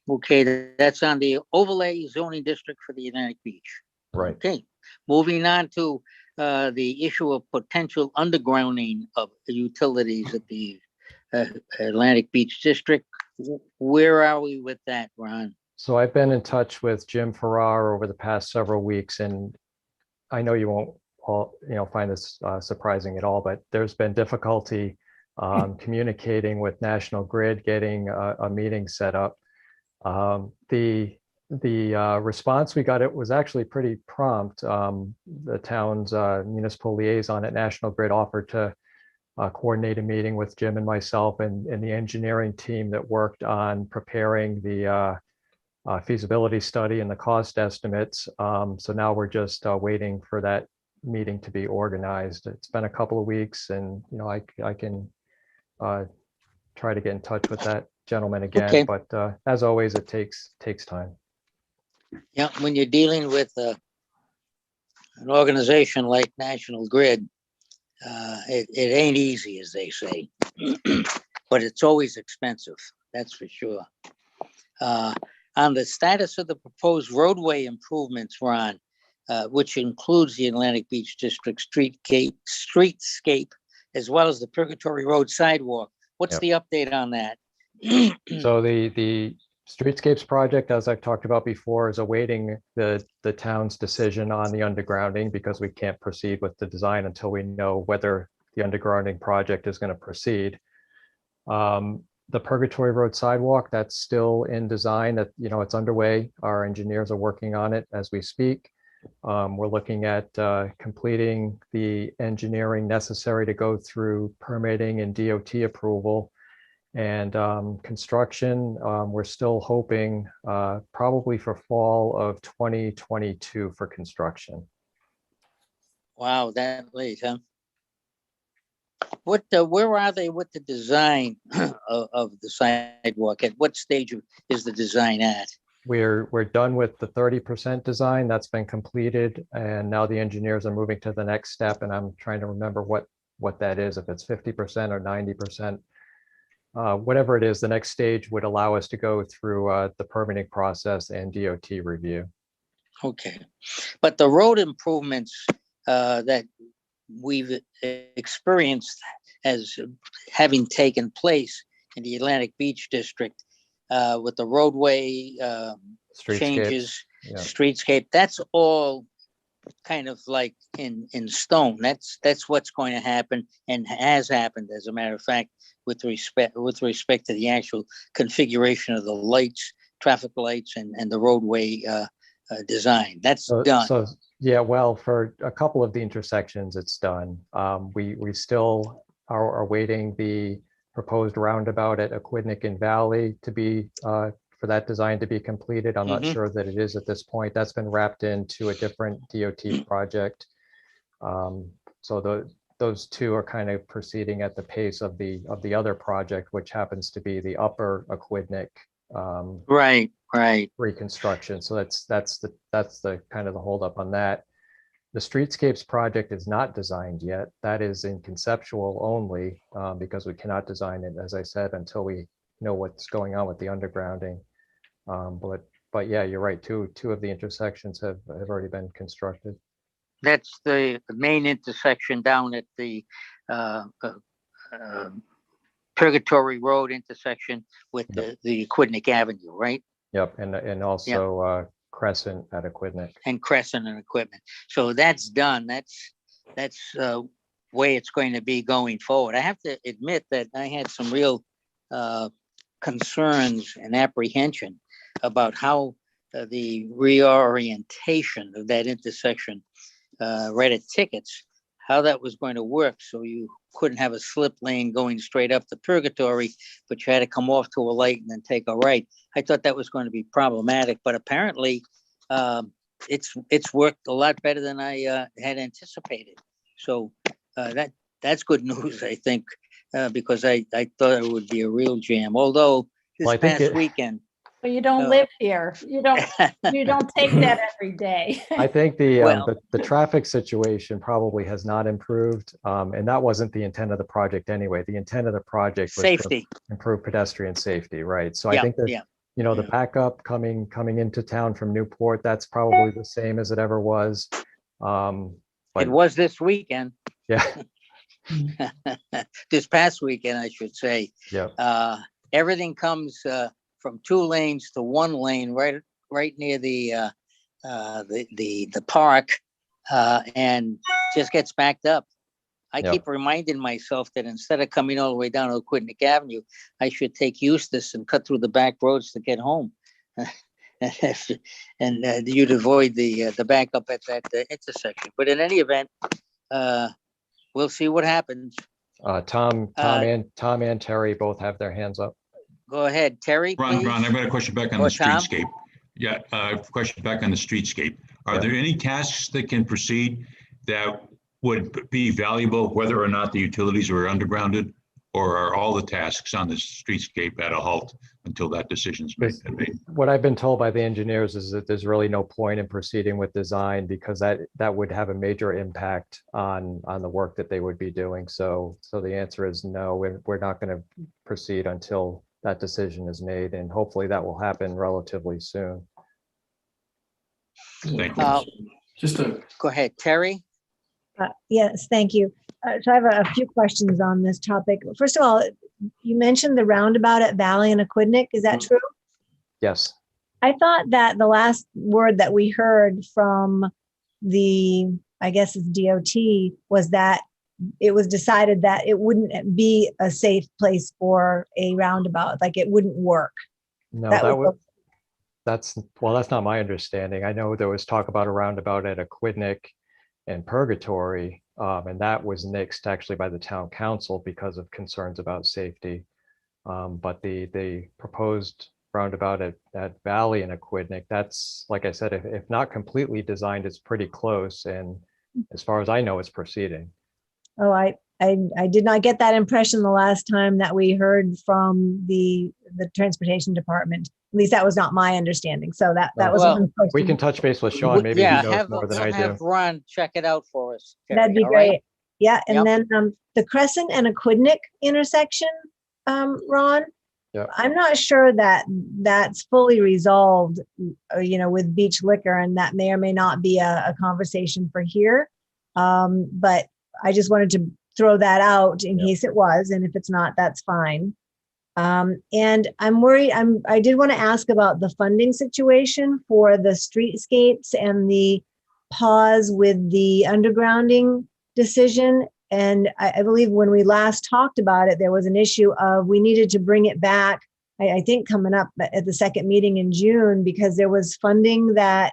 Okay, that's on the overlay zoning district for the Atlantic Beach. Right. Okay, moving on to the issue of potential undergrounding of the utilities at the Atlantic Beach District. Where are we with that, Ron? So I've been in touch with Jim Farrar over the past several weeks, and I know you won't all, find this surprising at all, but there's been difficulty communicating with National Grid, getting a meeting set up. The response we got, it was actually pretty prompt. The town's municipal liaison at National Grid offered to coordinate a meeting with Jim and myself and the engineering team that worked on preparing the feasibility study and the cost estimates. So now we're just waiting for that meeting to be organized. It's been a couple of weeks, and I can try to get in touch with that gentleman again. Okay. But as always, it takes time. Yeah, when you're dealing with an organization like National Grid, it ain't easy, as they say, but it's always expensive. That's for sure. On the status of the proposed roadway improvements, Ron, which includes the Atlantic Beach District streetscape, as well as the Purgatory Road sidewalk. What's Yep. the update on that? So the streetscapes project, as I've talked about before, is awaiting the town's decision on the undergrounding, because we can't proceed with the design until we know whether the undergrounding project is going to proceed. The Purgatory Road sidewalk, that's still in design. That it's underway. Our engineers are working on it as we speak. We're looking at completing the engineering necessary to go through permitting and DOT approval. And construction, we're still hoping probably for fall of 2022 for construction. Wow, that late, huh? Where are they with the design of the sidewalk? At what stage is the design at? We're done with the 30% design. That's been completed, and now the engineers are moving to the next step, and I'm trying to remember what that is, if it's 50% or 90%. Whatever it is, the next stage would allow us to go through the permitting process and DOT review. Okay, but the road improvements that we've experienced as having taken place in the Atlantic Beach District with the roadway changes, streetscape, that's all kind of like in stone. That's what's going to happen and has happened, as a matter of fact, with respect to the actual configuration of the lights, traffic lights, and the roadway design. That's done. So yeah, well, for a couple of the intersections, it's done. We still are awaiting the proposed roundabout at Aquidneck and Valley to be for that design to be completed. I'm not sure that it is at this point. That's been wrapped into a different DOT project. So those two are kind of proceeding at the pace of the other project, which happens to be the upper Aquidneck right reconstruction. So that's the kind of the holdup on that. The streetscapes project is not designed yet. That is in conceptual only, because we cannot design it, as I said, until we know what's going on with the undergrounding. But yeah, you're right. Two of the intersections have already been constructed. That's the main intersection down at the Purgatory Road intersection with the Aquidneck Avenue, right? Yep, and also Crescent at Aquidneck. And Crescent and Equipment. So that's done. That's way it's going to be going forward. I have to admit that I had some real concerns and apprehension about how the reorientation of that intersection right at Tickets, how that was going to work. So you couldn't have a slip lane going straight up to Purgatory, but you had to come off to a light and then take a right. I thought that was going to be problematic, but apparently it's worked a lot better than I had anticipated. So that's good news, I think, because I thought it would be a real jam. Although this past weekend, But you don't Oh. live here. You don't take that every day. I think Well- the traffic situation probably has not improved, and that wasn't the intent of the project anyway. The intent of the project was to Safety. improve pedestrian safety, right? So I Yeah, think that, yeah. the backup coming into town from Newport, that's probably the same as it ever was. It But was this weekend, yeah, this past weekend, I should say. yeah, Everything comes from 2 lanes to 1 lane, right near the park, and just gets backed up. I Yeah. keep reminding myself that instead of coming all the way down to Aquidneck Avenue, I should take Eustis and cut through the back roads to get home. And you'd avoid the backup at that intersection. But in any event, we'll see what happens. Tom and Terry both have their hands up. Go ahead, Terry, please. Ron, I've got a question back on Or the Tom? streetscape. Yeah, question back on the streetscape. Are Yeah. there any tasks that can proceed that would be valuable, whether or not the utilities are undergrounded? Or are all the tasks on the streetscape at a halt until that decision's made? What I've been told by the engineers is that there's really no point in proceeding with design because that would have a major impact on the work that they would be doing. So the answer is no, we're not going to proceed until that decision is made, and hopefully that will happen relatively soon. Thank you. Go ahead, Terry. Yes, thank you. So I have a few questions on this topic. First of all, you mentioned the roundabout at Valley and Aquidneck. Is that true? Yes. I thought that the last word that we heard from I guess it's DOT, was that it was decided that it wouldn't be a safe place for a roundabout, like it wouldn't work. No, that's not my understanding. I know there was talk about a roundabout at Aquidneck and Purgatory, and that was nixed actually by the town council because of concerns about safety. But the proposed roundabout at Valley and Aquidneck, that's, like I said, if not completely designed, it's pretty close. And as far as I know, it's proceeding. Oh, I did not get that impression the last time that we heard from the transportation department. At least that was not my understanding. So that was Well, one question. We can touch base with Sean. Maybe he knows more than I do. Have Ron check it out for us. Terry, That'd be all right? great. Yeah, and Yep. then the Crescent and Aquidneck intersection, Ron. Yep. I'm not sure that that's fully resolved, with Beach Liquor, and that may or may not be a conversation for here. But I just wanted to throw that out in case it was, and if it's not, that's fine. And I'm worried. I did want to ask about the funding situation for the streetscapes and the pause with the undergrounding decision. And I believe when we last talked about it, there was an issue of we needed to bring it back, I think coming up at the second meeting in June, because there was funding that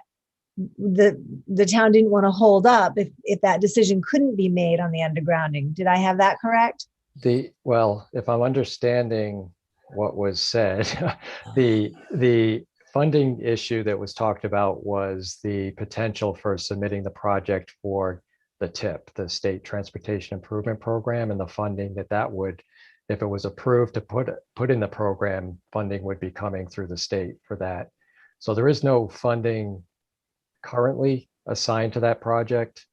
the town didn't want to hold up if that decision couldn't be made on the undergrounding. Did I have that correct? Well, if I'm understanding what was said, the funding issue that was talked about was the potential for submitting the project for the TIP, the State Transportation Improvement Program, and the funding that would, if it was approved to put in the program, funding would be coming through the state for that. So there is no funding currently assigned to that project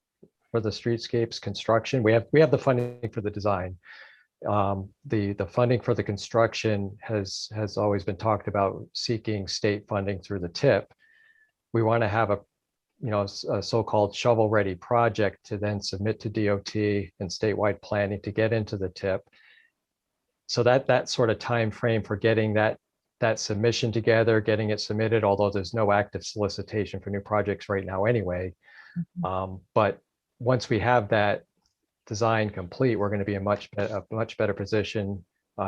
for the streetscapes construction. We have the funding for the design. The funding for the construction has always been talked about seeking state funding through the TIP. We want to have a so-called shovel-ready project to then submit to DOT and statewide planning to get into the TIP. So that sort of time frame for getting that submission together, getting it submitted, although there's no active solicitation for new projects right now anyway. But once we have that design complete, we're going to be in a much better position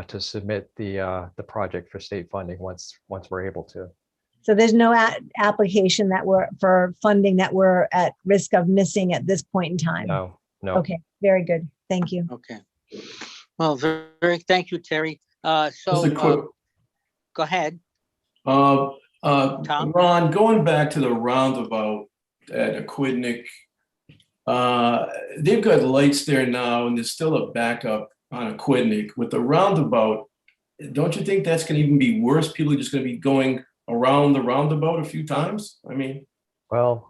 to submit the project for state funding once we're able to. So there's no application for funding that we're at risk of missing at this point in time? No. Okay, very good. Thank you. Okay. Well, very thank you, Terry. Just a quick, Go ahead. Tom? Tom? Ron, going back to the roundabout at Aquidneck, they've got lights there now, and there's still a backup on Aquidneck. With the roundabout, don't you think that's going to even be worse? People are just going to be going around the roundabout a few times? I mean, Well,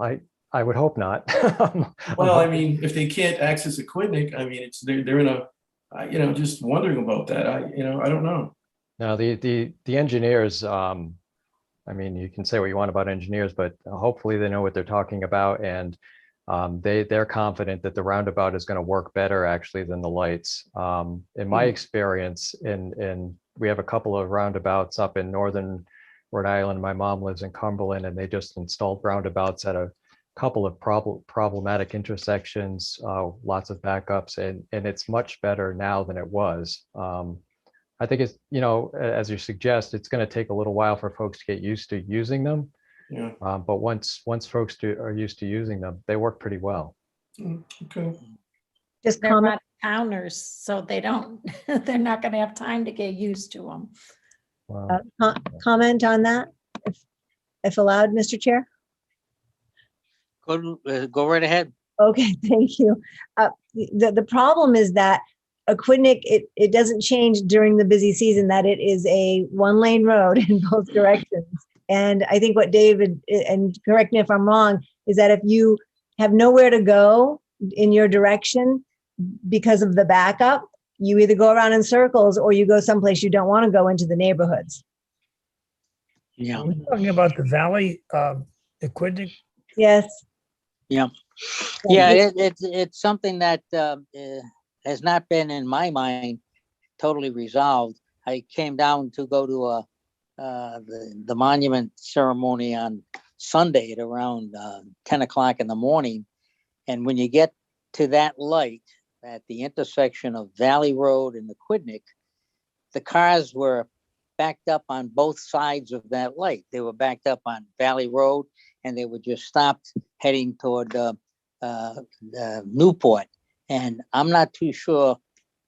I would hope not. well, I mean, if they can't access Aquidneck, I mean, they're in a, just wondering about that. I don't know. Now, the engineers, I mean, you can say what you want about engineers, but hopefully they know what they're talking about, and they're confident that the roundabout is going to work better actually than the lights. In my experience, we have a couple of roundabouts up in northern Rhode Island. My mom lives in Cumberland, and they just installed roundabouts at a couple of problematic intersections, lots of backups, and it's much better now than it was. I think it's, as you suggest, it's going to take a little while for folks to get used to using them. Yeah. But once folks are used to using them, they work pretty well. Okay. Just They're comment. not towners, so they don't, they're not gonna have time to get used to them. Wow. Comment on that, if allowed, Mr. Chair? Go right ahead. Okay, thank you. The problem is that Aquidneck, it doesn't change during the busy season, that it is a one-lane road in both directions. And I think what David, and correct me if I'm wrong, is that if you have nowhere to go in your direction because of the backup, you either go around in circles or you go someplace you don't want to go into the neighborhoods. Yeah. We're talking about the Valley, Aquidneck. Yes. Yeah. Yeah, it's something that has not been, in my mind, totally resolved. I came down to go to the monument ceremony on Sunday at around 10 o'clock in the morning. And when you get to that light at the intersection of Valley Road and Aquidneck, the cars were backed up on both sides of that light. They were backed up on Valley Road, and they were just stopped heading toward Newport. And I'm not too sure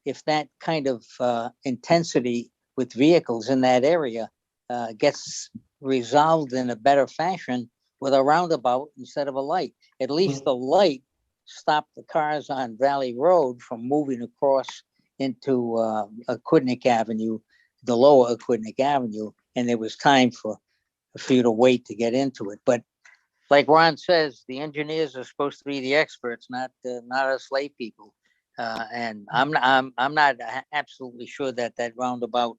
if that kind of intensity with vehicles in that area gets resolved in a better fashion with a roundabout instead of a light. At least the light stopped the cars on Valley Road from moving across into Aquidneck Avenue, the lower Aquidneck Avenue, and there was time for you to wait to get into it. But like Ron says, the engineers are supposed to be the experts, not us lay people. And I'm not absolutely sure that roundabout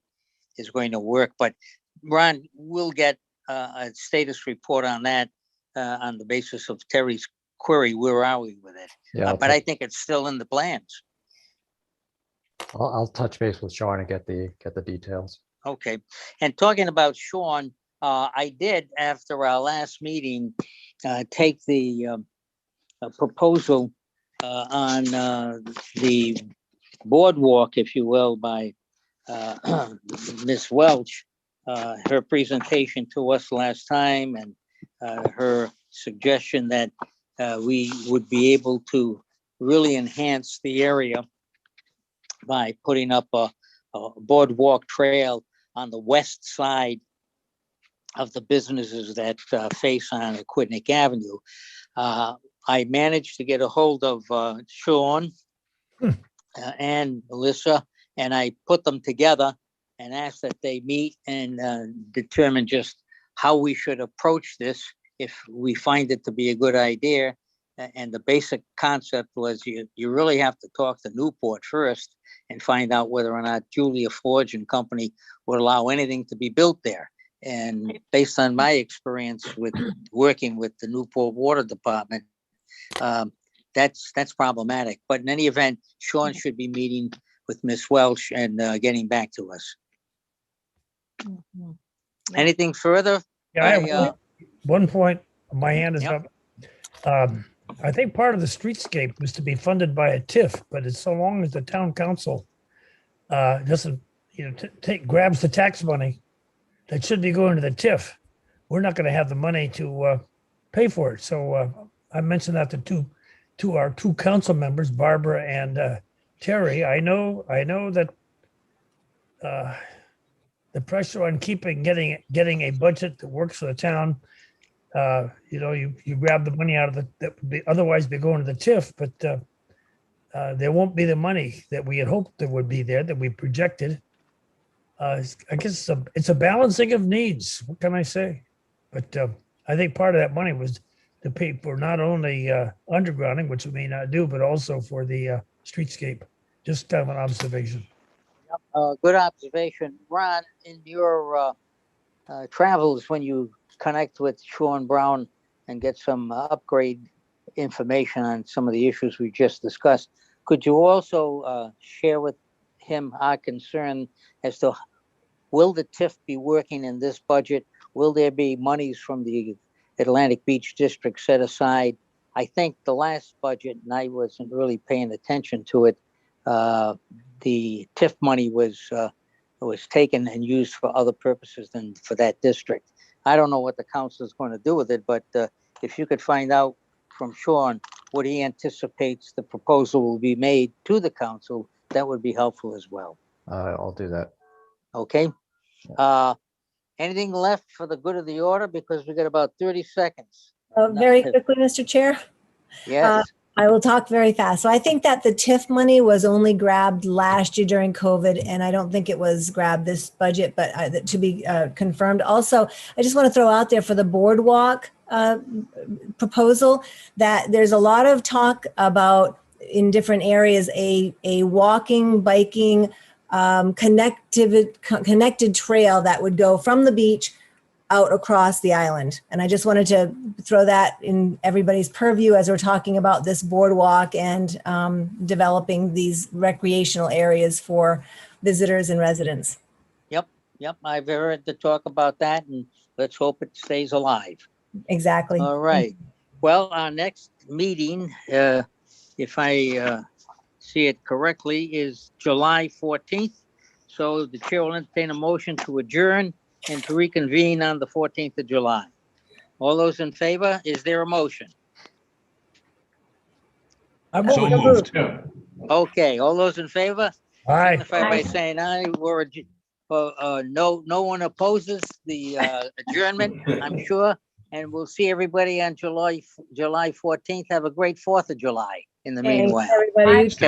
is going to work. But Ron, we'll get a status report on that on the basis of Terry's query. Where are we with it? Yeah, but I think it's still in the plans. I'll touch base with Sean and get the details. Okay. And talking about Sean, I did, after our last meeting, take the proposal on the boardwalk, if you will, by Ms. Welch, her presentation to us last time, and her suggestion that we would be able to really enhance the area by putting up a boardwalk trail on the west side of the businesses that face on Aquidneck Avenue. I managed to get a hold of Sean and Melissa, and I put them together and asked that they meet and determine just how we should approach this if we find it to be a good idea. And the basic concept was you really have to talk to Newport first and find out whether or not Julia Forge and Company would allow anything to be built there. And based on my experience with working with the Newport Water Department, that's problematic. But in any event, Sean should be meeting with Ms. Welch and getting back to us. Anything further? Yeah, I have one point. My hand is Yep. up. I think part of the streetscape was to be funded by a TIF, but it's so long as the town council doesn't, grabs the tax money that should be going to the TIF, we're not going to have the money to pay for it. So I mentioned that to our two council members, Barbara and Terry. I know that the pressure on getting a budget that works for the town. You grab the money out of that would be otherwise be going to the TIF, but there won't be the money that we had hoped there would be there, that we projected. I guess it's a balancing of needs. What can I say? But I think part of that money was to pay for not only undergrounding, which we may not do, but also for the streetscape. Just kind of an observation. Good observation. Ron, in your travels, when you connect with Sean Brown and get some upgrade information on some of the issues we just discussed, could you also share with him our concern as to will the TIF be working in this budget? Will there be monies from the Atlantic Beach District set aside? I think the last budget, and I wasn't really paying attention to it, the TIF money was taken and used for other purposes than for that district. I don't know what the council is going to do with it, but if you could find out from Sean what he anticipates the proposal will be made to the council, that would be helpful as well. I'll do that. Okay. Anything left for the good of the order? Because we got about 30 seconds. Very quickly, Mr. Chair. Yes. I will talk very fast. So I think that the TIF money was only grabbed last year during COVID, and I don't think it was grabbed this budget, but to be confirmed. Also, I just want to throw out there for the boardwalk proposal that there's a lot of talk about in different areas, a walking, biking, connected trail that would go from the beach out across the island. And I just wanted to throw that in everybody's purview as we're talking about this boardwalk and developing these recreational areas for visitors and residents. Yep. I've heard the talk about that, and let's hope it stays alive. Exactly. All right. Well, our next meeting, if I see it correctly, is July 14th. So the chair will entertain a motion to adjourn and to reconvene on the 14th of July. All those in favor? Is there a motion? I'm So moving. moved. Yeah. Okay, all those in favor? Aye. Signify by saying aye. No one opposes the adjournment, I'm sure. And we'll see everybody on July 14th. Have a great 4th of July in the Thanks, meanwhile. everybody.